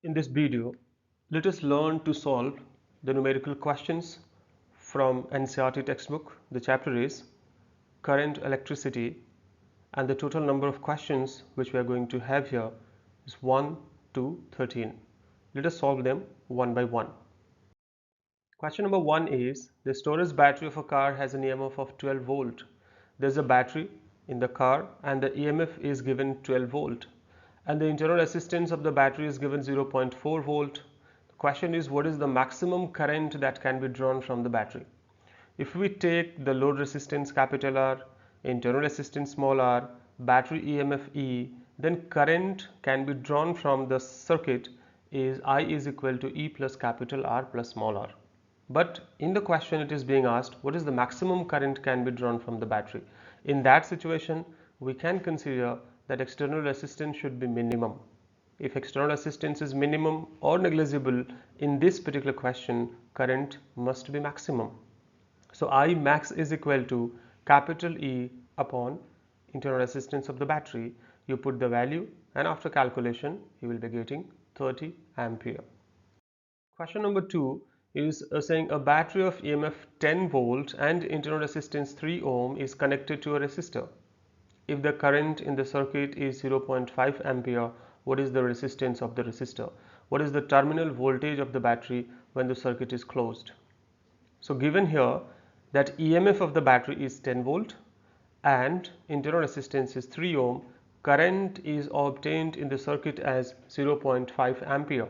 In this video, let us learn to solve the numerical questions from Ncert textbook. The chapter is current, electricity, and the total number of questions which we are going to have here is 1 to 13. Let us solve them one by one. Question number 1 is the storage battery of a car has an EMF of 12 volt. There's a battery in the car and the EMF is given 12 volt and the internal resistance of the battery is given 0.4 volt. The question is, what is the maximum current that can be drawn from the battery? If we take the load resistance capital R, internal resistance small r, battery EMF E, then current can be drawn from the circuit is I is equal to E plus capital R plus small r. But in the question it is being asked, what is the maximum current can be drawn from the battery? In that situation, we can consider that external resistance should be minimum. If external resistance is minimum or negligible, in this particular question, current must be maximum. So I max is equal to capital E upon internal resistance of the battery. You put the value and after calculation, you will be getting 30 ampere. Question number 2 is saying a battery of EMF 10 volt and internal resistance 3 ohm is connected to a resistor. If the current in the circuit is 0.5 ampere, what is the resistance of the resistor? What is the terminal voltage of the battery when the circuit is closed? So given here that EMF of the battery is 10 volt and internal resistance is 3 ohm, current is obtained in the circuit as 0.5 ampere.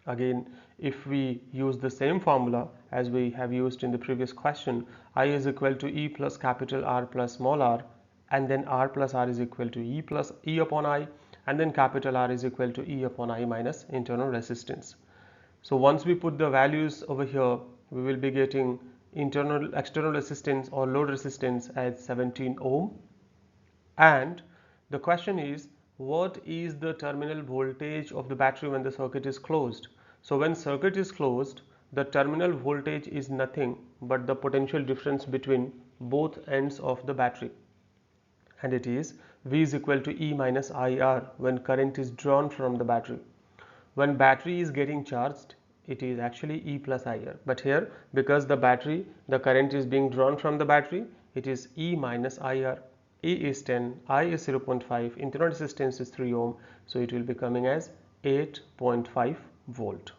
Again, if we use the same formula as we have used in the previous question, I is equal to E plus capital R plus small r, and then R plus R is equal to E plus E upon I, and then capital R is equal to E upon I minus internal resistance. So once we put the values over here, we will be getting external resistance or load resistance as 17 ohm, and the question is, what is the terminal voltage of the battery when the circuit is closed? So when circuit is closed, the terminal voltage is nothing but the potential difference between both ends of the battery, and it is V is equal to E minus IR when current is drawn from the battery. When battery is getting charged, it is actually E plus IR, but here because the current is being drawn from the battery, it is E minus IR. E is 10, I is 0.5, internal resistance is 3 ohm, so it will be coming as 8.5 volt.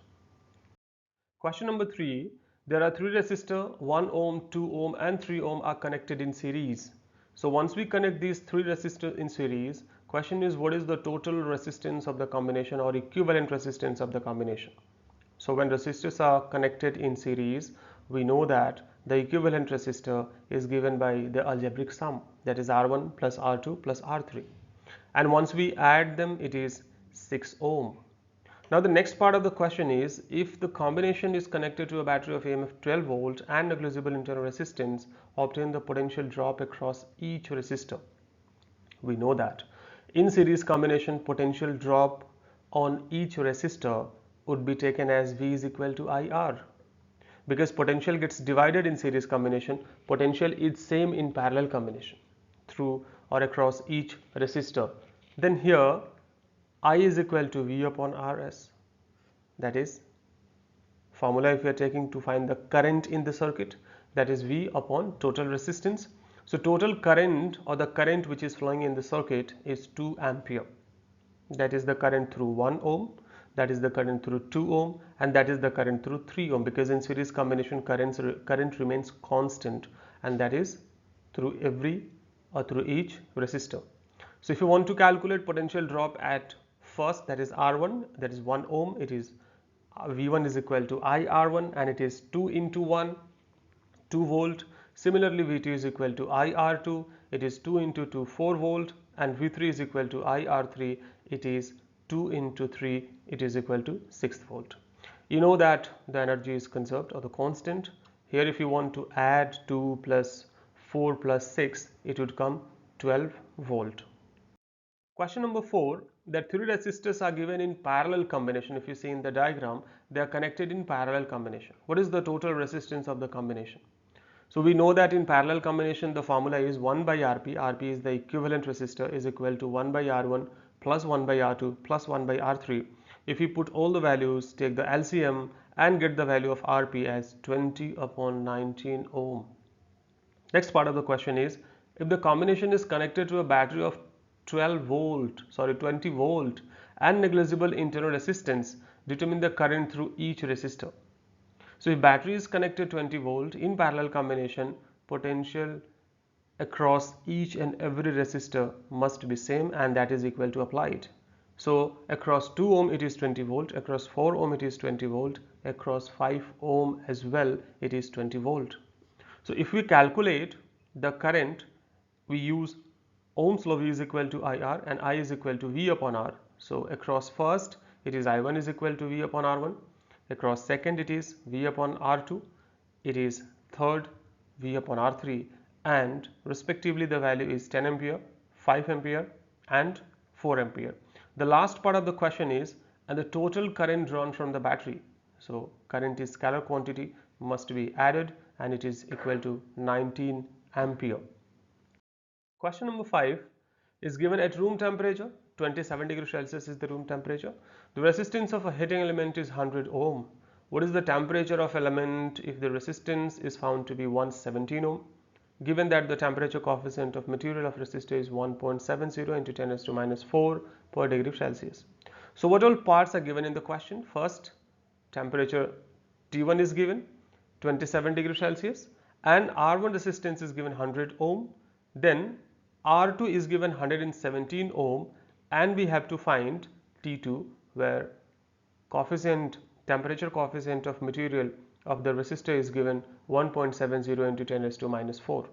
Question number 3, there are 3 resistors, 1 ohm, 2 ohm and 3 ohm are connected in series. So once we connect these 3 resistors in series, question is, what is the total resistance of the combination or equivalent resistance of the combination? So when resistors are connected in series, we know that the equivalent resistor is given by the algebraic sum, that is R1 plus R2 plus R3, and once we add them, it is 6 ohm. Now the next part of the question is, if the combination is connected to a battery of EMF 12 volt and negligible internal resistance, obtain the potential drop across each resistor. We know that in series combination, potential drop on each resistor would be taken as V is equal to IR. Because potential gets divided in series combination, potential is same in parallel combination through or across each resistor. Then here I is equal to V upon RS, that is formula if we are taking to find the current in the circuit, that is V upon total resistance. So total current or the current which is flowing in the circuit is 2 ampere, that is the current through 1 ohm, that is the current through 2 ohm, and that is the current through 3 ohm, because in series combination current remains constant, and that is through each resistor. So if you want to calculate potential drop at first, that is R1, that is 1 ohm, it is V1 is equal to IR1 and it is 2 into 1, 2 volt. Similarly, V2 is equal to IR2, it is 2 into 2, 4 volt, and V3 is equal to IR3, it is 2 into 3, it is equal to 6 volt. You know that the energy is conserved or the constant. Here if you want to add 2 plus 4 plus 6, it would come 12 volt. Question number 4, that 3 resistors are given in parallel combination. If you see in the diagram, they are connected in parallel combination. What is the total resistance of the combination? So we know that in parallel combination the formula is 1 by Rp. Rp is the equivalent resistor, is equal to 1 by R1 plus 1 by R2 plus 1 by R3. If we put all the values, take the LCM and get the value of Rp as 20 upon 19 ohm. Next part of the question is, if the combination is connected to a battery of 20 volt and negligible internal resistance, determine the current through each resistor. So if battery is connected 20 volt in parallel combination, potential across each and every resistor must be same, and that is equal to applied. So across 2 ohm it is 20 volt, across 4 ohm it is 20 volt, across 5 ohm as well it is 20 volt. So if we calculate the current, we use Ohm's law, V is equal to IR and I is equal to V upon R. So across first it is I1 is equal to V upon R1, across second it is V upon R2, it is third V upon R3, and respectively the value is 10 ampere, 5 ampere and 4 ampere. The last part of the question is, and the total current drawn from the battery. So current is scalar quantity, must be added, and it is equal to 19 ampere. Question number 5 is given at room temperature, 27 degrees Celsius is the room temperature. The resistance of a heating element is 100 ohm. What is the temperature of element if the resistance is found to be 117 ohm? Given that the temperature coefficient of material of resistor is 1.70 into 10 raised to minus 4 per degree Celsius. So what all parts are given in the question? First, temperature T1 is given 27 degrees Celsius and R1 resistance is given 100 ohm. Then R2 is given 117 ohm, and we have to find T2, where temperature coefficient of material of the resistor is given 1.70 into 10 raised to minus 4.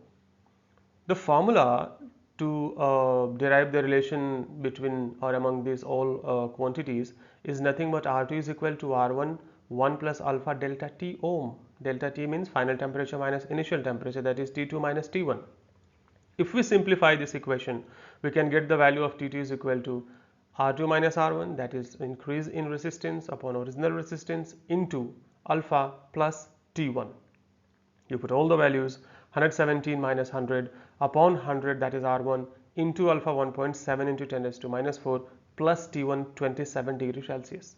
The formula to derive the relation between or among these all quantities is nothing but R2 is equal to R1 1 plus alpha delta T ohm. Delta T means final temperature minus initial temperature, that is T2 minus T1. If we simplify this equation, we can get the value of T2 is equal to R2 minus R1, that is increase in resistance upon original resistance, into alpha plus T1. You put all the values, 117 minus 100 upon 100, that is R1, into alpha 1.7 into 10 raised to minus 4 plus T1 27 degrees Celsius.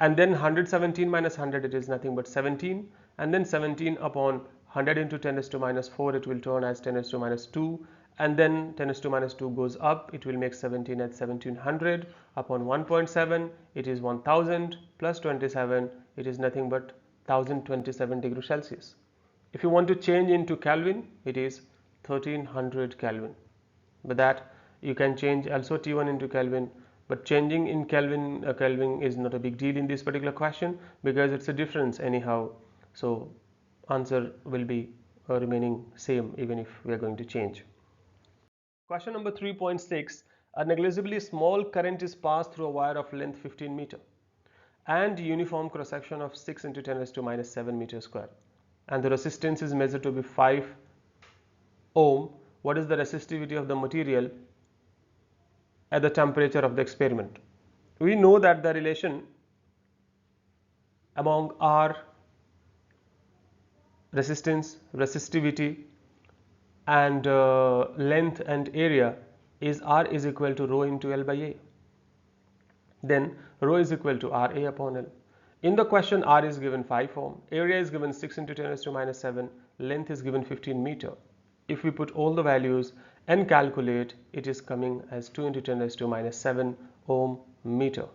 And then 117 minus 100, it is nothing but 17, and then 17 upon 100 into 10 raised to minus 4, it will turn as 10 raised to minus 2, and then 10 raised to minus 2 goes up, it will make 17 at 1700 upon 1.7, it is 1000 plus 27, it is nothing but 1027 degrees Celsius. If you want to change into Kelvin, it is 1300 Kelvin. But that you can change also T1 into Kelvin, but changing in Kelvin is not a big deal in this particular question because it's a difference anyhow. So answer will be remaining same even if we are going to change. Question number 3.6. A negligibly small current is passed through a wire of length 15 meter and uniform cross section of 6 into 10 raised to minus 7 meter square, and the resistance is measured to be 5 ohm. What is the resistivity of the material at the temperature of the experiment? We know that the relation among R, resistance, resistivity and length and area is R is equal to rho into L by A. Then rho is equal to RA upon L. In the question, R is given 5 ohm, area is given 6 into 10 raised to minus 7, length is given 15 meter. If we put all the values and calculate, it is coming as 2 into 10 raised to minus 7 ohm meter.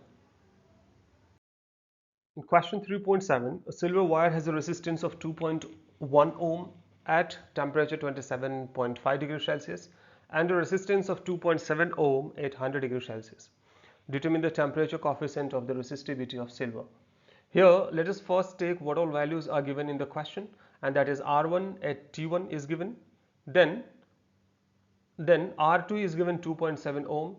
In question 3.7, a silver wire has a resistance of 2.1 ohm at temperature 27.5 degrees Celsius and a resistance of 2.7 ohm at 100 degrees Celsius. Determine the temperature coefficient of the resistivity of silver. Here, let us first take what all values are given in the question, and that is R1 at T1 is given. Then R2 is given 2.7 ohm,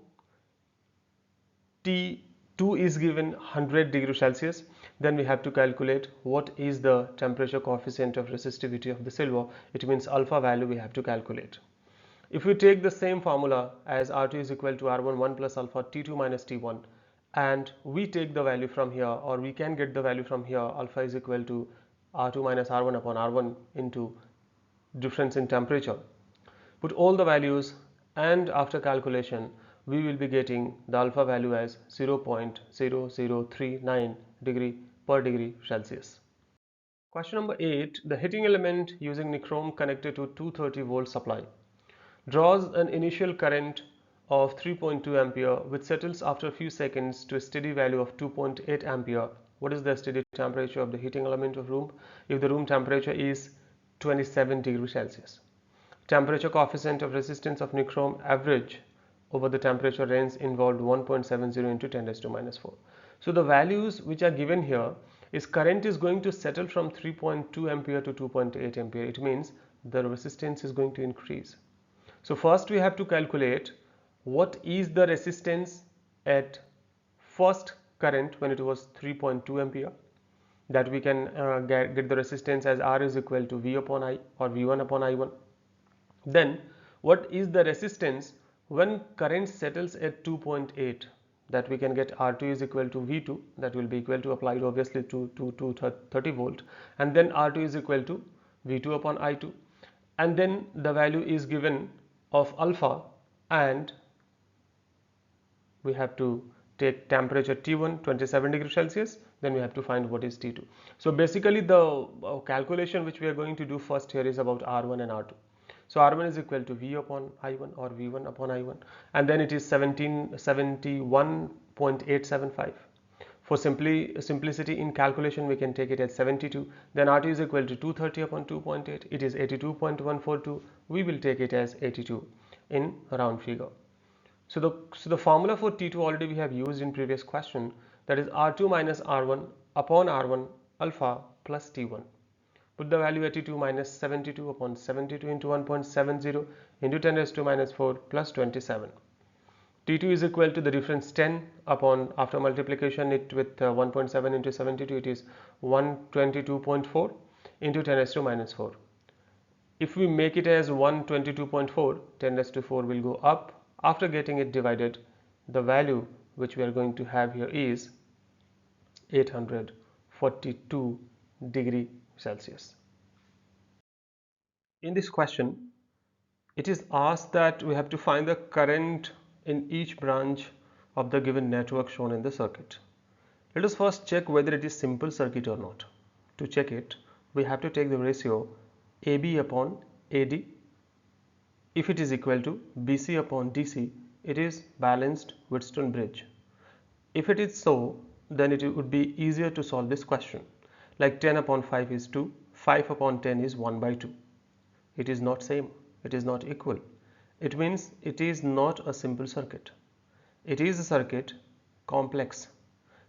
T2 is given 100 degrees Celsius. Then we have to calculate what is the temperature coefficient of resistivity of the silver. It means alpha value we have to calculate. If we take the same formula as R2 is equal to R1 1 plus alpha T2 minus T1, and we take the value from here, or we can get the value from here, alpha is equal to R2 minus R1 upon R1 into difference in temperature. Put all the values, and after calculation we will be getting the alpha value as 0.0039 degree per degree Celsius. Question number 8. The heating element using nichrome connected to 230 volt supply draws an initial current of 3.2 ampere which settles after a few seconds to a steady value of 2.8 ampere. What is the steady temperature of the heating element of room if the room temperature is 27 degrees Celsius? Temperature coefficient of resistance of nichrome average over the temperature range involved 1.70 into 10 raised to minus 4. So the values which are given here is current is going to settle from 3.2 ampere to 2.8 ampere. It means the resistance is going to increase. So first we have to calculate what is the resistance at first current when it was 3.2 ampere, that we can get the resistance as R is equal to V upon I or V1 upon I1. Then what is the resistance when current settles at 2.8, that we can get R2 is equal to V2, that will be equal to applied obviously to 30 volt, and then R2 is equal to V2 upon I2, and then the value is given of alpha, and we have to take temperature T1 27 degrees Celsius, then we have to find what is T2. So basically the calculation which we are going to do first here is about R1 and R2. So R1 is equal to V upon I1 or V1 upon I1, and then it is 71.875. For simplicity in calculation we can take it as 72. Then R2 is equal to 230 upon 2.8. It is 82.142. We will take it as 82 in round figure. So the formula for T2 already we have used in previous question, that is R2 minus R1 upon R1 alpha plus T1. Put the value 82 minus 72 upon 72 into 1.70 into 10 raised to minus 4 plus 27. T2 is equal to the difference 10 upon, after multiplication it with 1.7 into 72, it is 122.4 into 10 raised to minus 4. If we make it as 122.4, 10 raised to 4 will go up. After getting it divided, the value which we are going to have here is 842 degree Celsius. In this question, it is asked that we have to find the current in each branch of the given network shown in the circuit. Let us first check whether it is simple circuit or not. To check it, we have to take the ratio AB upon AD. If it is equal to BC upon DC, it is balanced Wheatstone bridge. If it is so, then it would be easier to solve this question. Like 10 upon 5 is 2, 5 upon 10 is 1 by 2. It is not same, it is not equal. It means it is not a simple circuit. It is a circuit complex.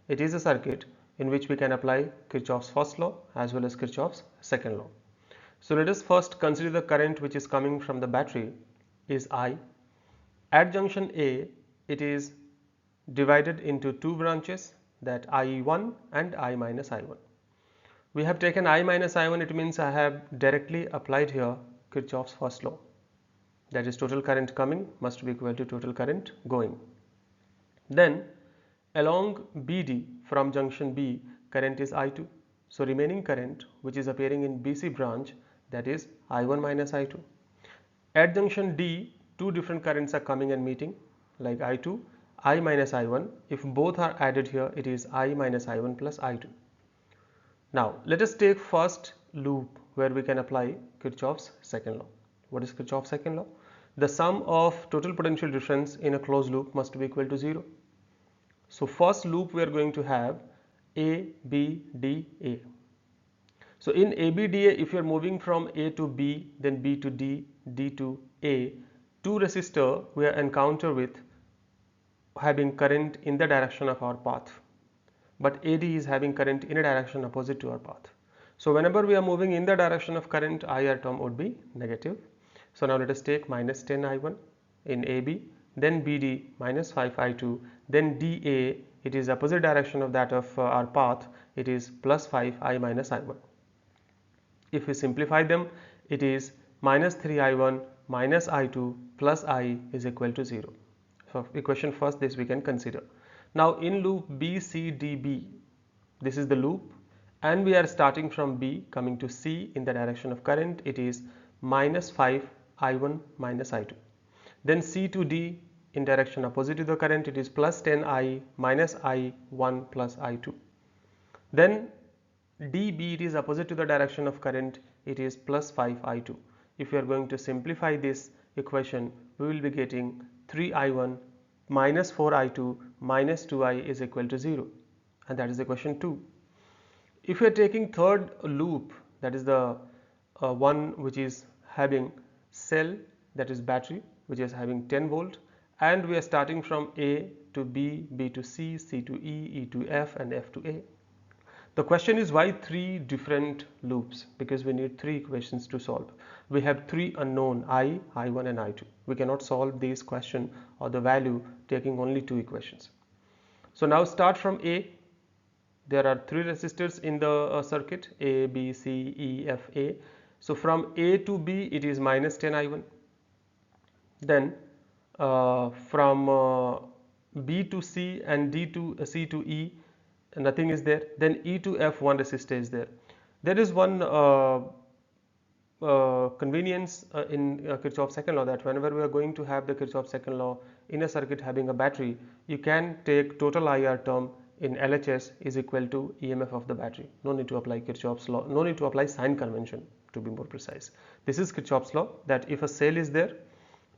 It is a circuit in which we can apply Kirchhoff's first law as well as Kirchhoff's second law. So let us first consider the current which is coming from the battery is I. At junction A, it is divided into two branches, that I1 and I minus I1. We have taken I minus I1, it means I have directly applied here Kirchhoff's first law. That is, total current coming must be equal to total current going. Then along BD from junction B, current is I2. So remaining current which is appearing in BC branch, that is I1 minus I2. At junction D, two different currents are coming and meeting, like I2, I minus I1. If both are added here, it is I minus I1 plus I2. Now let us take first loop where we can apply Kirchhoff's second law. What is Kirchhoff's second law? The sum of total potential difference in a closed loop must be equal to 0. So first loop we are going to have A, B, D, A. So in A, B, D, A, if you are moving from A to B, then B to D, D to A, two resistor we are encounter with having current in the direction of our path, but AD is having current in a direction opposite to our path. So whenever we are moving in the direction of current, IR term would be negative. So now let us take minus 10 I1 in AB, then BD minus 5 I2, then DA, it is opposite direction of that of our path, it is plus 5 I minus I1. If we simplify them, it is minus 3 I1 minus I2 plus I is equal to 0. So equation first, this we can consider. Now in loop BCDB, this is the loop, and we are starting from B coming to C in the direction of current, it is minus 5 I1 minus I2. Then C to D, in direction opposite to the current, it is plus 10I minus I1 plus I2. Then dB, it is opposite to the direction of current, it is plus 5I2. If we are going to simplify this equation, we will be getting 3I1 minus 4I2 minus 2I is equal to 0, and that is equation 2. If we are taking third loop, that is the one which is having cell, that is battery, which is having 10 volt, and we are starting from A to B, B to C, C to E, E to F, and F to A. The question is, why 3 different loops? Because we need 3 equations to solve. We have 3 unknown, I, I1 and I2. We cannot solve this question or the value taking only 2 equations. So now start from A. There are 3 resistors in the circuit, A, B, C, E, F, A. So from A to B, it is minus 10 I1. Then from B to C and D to C to E, nothing is there. Then E to F, one resistor is there. There is one convenience in Kirchhoff's second law, that whenever we are going to have the Kirchhoff's second law in a circuit having a battery, you can take total IR term in LHS is equal to EMF of the battery. No need to apply Kirchhoff's law, no need to apply sign convention, to be more precise. This is Kirchhoff's law, that if a cell is there,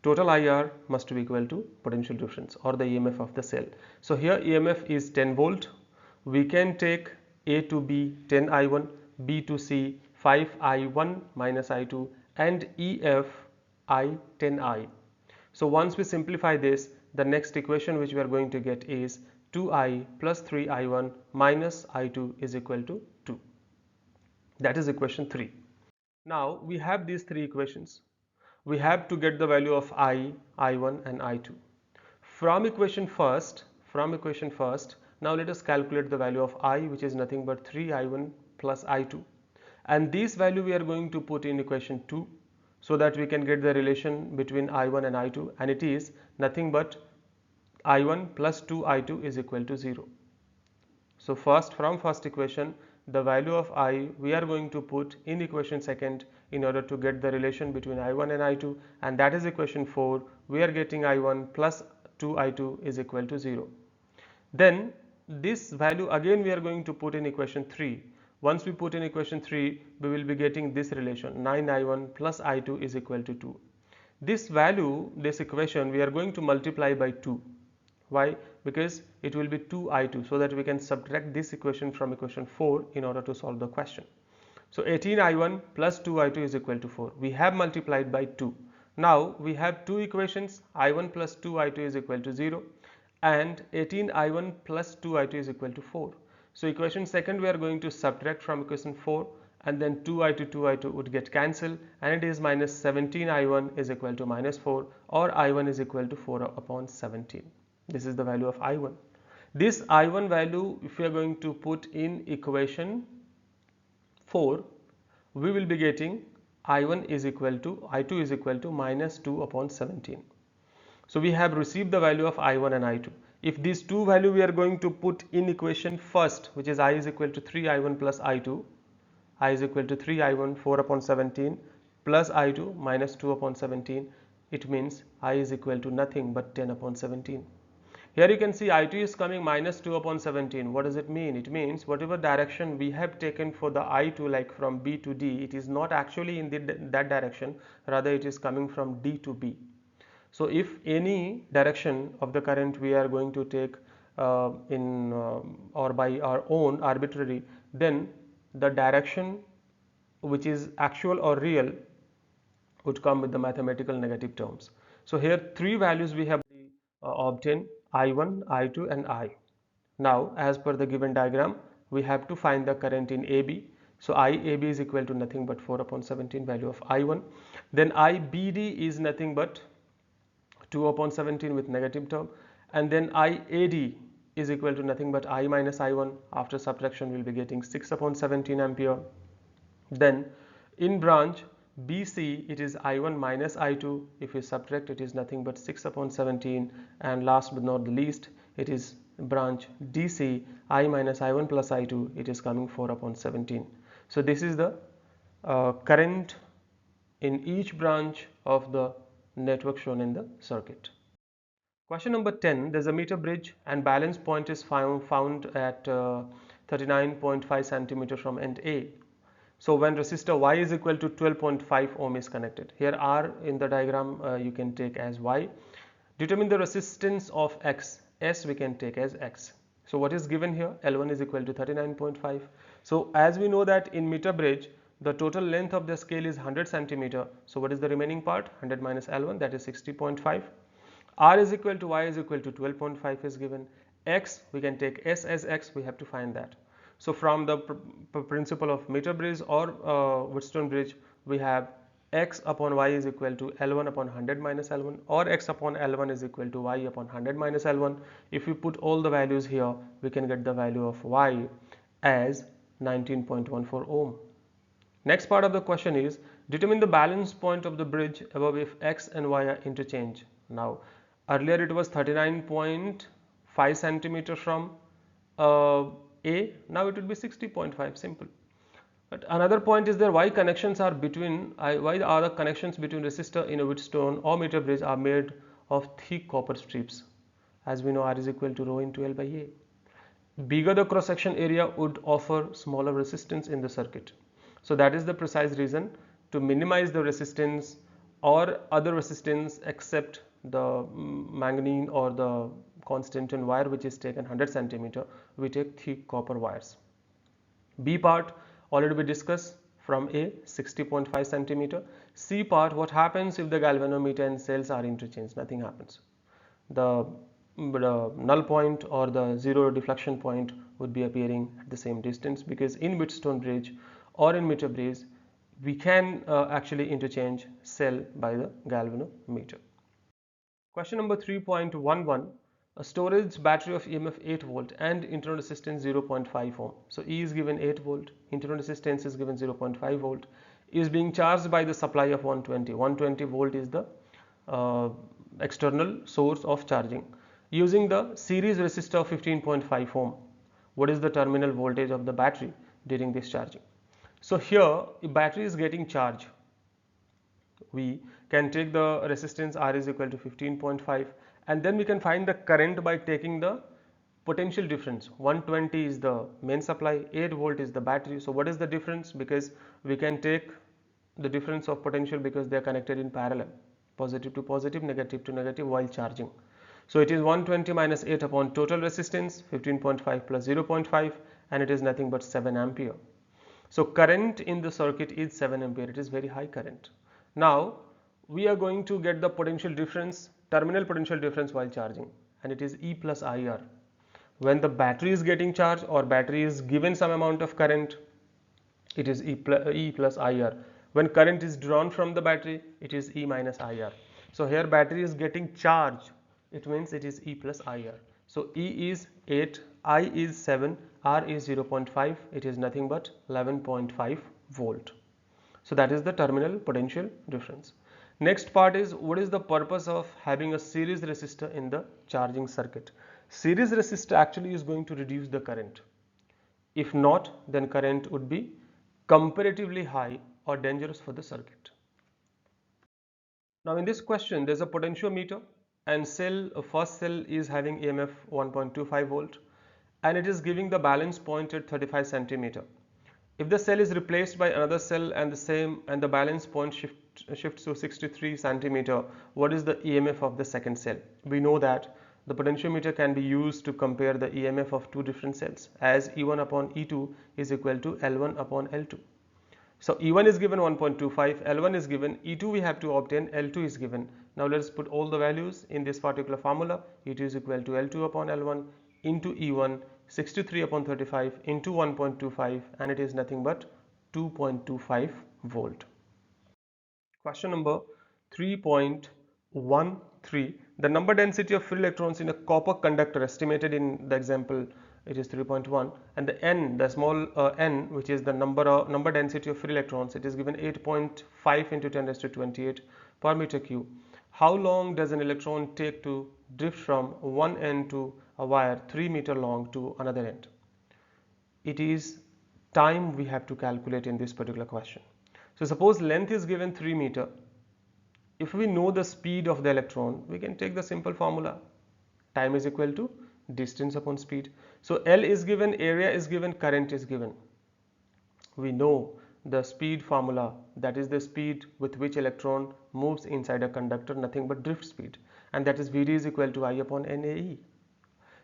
total IR must be equal to potential difference or the EMF of the cell. So here EMF is 10 volt. We can take A to B 10 I1, B to C 5 I1 minus I2, and EF I 10 I. So once we simplify this, the next equation which we are going to get is 2I plus 3 I1 minus I2 is equal to 2. That is equation 3. Now we have these 3 equations. We have to get the value of I, I1 and I2. From equation first, now let us calculate the value of I, which is nothing but 3 I1 plus I2. And this value we are going to put in equation 2, so that we can get the relation between I1 and I2, and it is nothing but I1 plus 2 I2 is equal to 0. So from first equation, the value of I we are going to put in equation second in order to get the relation between I1 and I2, and that is equation 4. We are getting I1 plus 2 I2 is equal to 0. Then this value again we are going to put in equation 3. Once we put in equation 3, we will be getting this relation 9 I1 plus I2 is equal to 2. This value, this equation, we are going to multiply by 2. Why? Because it will be 2 I2, so that we can subtract this equation from equation 4 in order to solve the question. So 18 I1 plus 2 I2 is equal to 4. We have multiplied by 2. Now we have 2 equations, I1 plus 2 I2 is equal to 0 and 18 I1 plus 2 I2 is equal to 4. So equation second we are going to subtract from equation 4, and then 2 I2 would get cancelled, and it is minus 17 I1 is equal to minus 4, or I1 is equal to 4 upon 17. This is the value of I1. This I1 value, if we are going to put in equation 4, we will be getting I1 is equal to I2 is equal to minus 2 upon 17. So we have received the value of I1 and I2. If these two value we are going to put in equation first, which is I is equal to 3 I1 plus I2, I is equal to 3 I1 4 upon 17 plus I2 minus 2 upon 17, it means I is equal to nothing but 10 upon 17. Here you can see I2 is coming minus 2 upon 17. What does it mean? It means whatever direction we have taken for the I2, like from B to D, it is not actually in that direction, rather it is coming from D to B. So if any direction of the current we are going to take or by our own arbitrary, then the direction which is actual or real would come with the mathematical negative terms. So here 3 values we have obtained, I1, I2 and I. Now as per the given diagram, we have to find the current in AB. So IAB is equal to nothing but 4 upon 17 value of I1. Then IBD is nothing but 2 upon 17 with negative term, and then IAD is equal to nothing but I minus I1. After subtraction we will be getting 6 upon 17 ampere. Then in branch BC it is I1 minus I2. If we subtract, it is nothing but 6 upon 17, and last but not the least, it is branch DC, I minus I1 plus I2, it is coming 4 upon 17. So this is the current in each branch of the network shown in the circuit. Question number 10, there's a meter bridge and balance point is found at 39.5 centimeter from end A. So when resistor Y is equal to 12.5 ohm is connected. Here R in the diagram you can take as Y. Determine the resistance of X. S we can take as X. So what is given here? L1 is equal to 39.5. So as we know that in meter bridge the total length of the scale is 100 centimeter. So what is the remaining part? 100 minus L1, that is 60.5. R is equal to Y is equal to 12.5 is given. X we can take S as X, we have to find that. So from the principle of meter bridge or Wheatstone bridge, we have X upon Y is equal to L1 upon 100 minus L1, or X upon L1 is equal to Y upon 100 minus L1. If we put all the values here, we can get the value of Y as 19.14 ohm. Next part of the question is, determine the balance point of the bridge above if X and Y are interchange. Now earlier it was 39.5 centimeter from A, now it will be 60.5, simple. But another point is there, why are the connections between resistor in a Wheatstone or meter bridge are made of thick copper strips? As we know, R is equal to rho into L by A. Bigger the cross section area would offer smaller resistance in the circuit. So that is the precise reason, to minimize the resistance or other resistance except the manganese or the constant wire which is taken 100 centimeter, we take thick copper wires. B part already we discussed from A, 60.5 centimeter. C part, what happens if the galvanometer and cells are interchanged? Nothing happens. The null point or the zero deflection point would be appearing at the same distance, because in Wheatstone bridge or in meter bridge we can actually interchange cell by the galvanometer. Question number 3.11, a storage battery of EMF 8 volt and internal resistance 0.5 ohm. So E is given 8 volt, internal resistance is given 0.5 volt, is being charged by the supply of 120. 120 volt is the external source of charging. Using the series resistor of 15.5 ohm, what is the terminal voltage of the battery during this charging? So here, if battery is getting charged, we can take the resistance R is equal to 15.5, and then we can find the current by taking the potential difference. 120 is the main supply, 8 volt is the battery. So what is the difference? Because we can take the difference of potential because they are connected in parallel, positive to positive, negative to negative while charging. So it is 120 minus 8 upon total resistance 15.5 plus 0.5, and it is nothing but 7 ampere. So current in the circuit is 7 ampere. It is very high current. Now we are going to get the potential difference, terminal potential difference while charging, and it is E plus IR. When the battery is getting charged or battery is given some amount of current, it is E plus IR. When current is drawn from the battery, it is E minus IR. So here battery is getting charged, it means it is E plus IR. So E is 8, I is 7, R is 0.5, it is nothing but 11.5 volt. So that is the terminal potential difference. Next part is, what is the purpose of having a series resistor in the charging circuit? Series resistor actually is going to reduce the current. If not, then current would be comparatively high or dangerous for the circuit. Now in this question, there is a potentiometer and first cell is having EMF 1.25 volt and it is giving the balance point at 35 centimeter. If the cell is replaced by another cell and the balance point shifts to 63 centimeter, what is the EMF of the second cell? We know that the potentiometer can be used to compare the EMF of two different cells, as E1 upon E2 is equal to L1 upon L2. So E1 is given 1.25, L1 is given, E2 we have to obtain, L2 is given. Now let us put all the values in this particular formula. E2 is equal to L2 upon L1 into E1, 63 upon 35 into 1.25, and it is nothing but 2.25 volt. Question number 3.13. The number density of free electrons in a copper conductor estimated in the example, it is 3.1, and the n, the small n, which is the number density of free electrons, it is given 8.5 into 10 raised to 28 per meter cube. How long does an electron take to drift from one end to a wire 3 meter long to another end? It is time we have to calculate in this particular question. So suppose length is given 3 meter. If we know the speed of the electron, we can take the simple formula. Time is equal to distance upon speed. So L is given, area is given, current is given. We know the speed formula, that is the speed with which electron moves inside a conductor, nothing but drift speed, and that is Vd is equal to I upon NAE.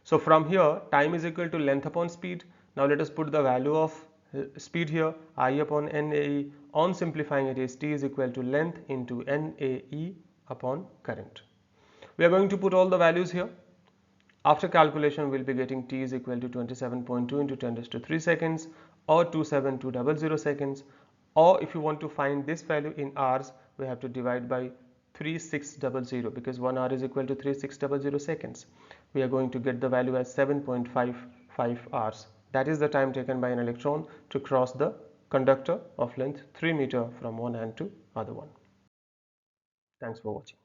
So from here, time is equal to length upon speed. Now let us put the value of speed here, I upon NAE. On simplifying it is T is equal to length into NAE upon current. We are going to put all the values here. After calculation, we will be getting T is equal to 27.2 into 10 raised to 3 seconds or 27200 seconds. Or if you want to find this value in hours, we have to divide by 3600 because 1 hour is equal to 3600 seconds. We are going to get the value as 7.55 hours. That is the time taken by an electron to cross the conductor of length 3 meter from one end to other one. Thanks for watching.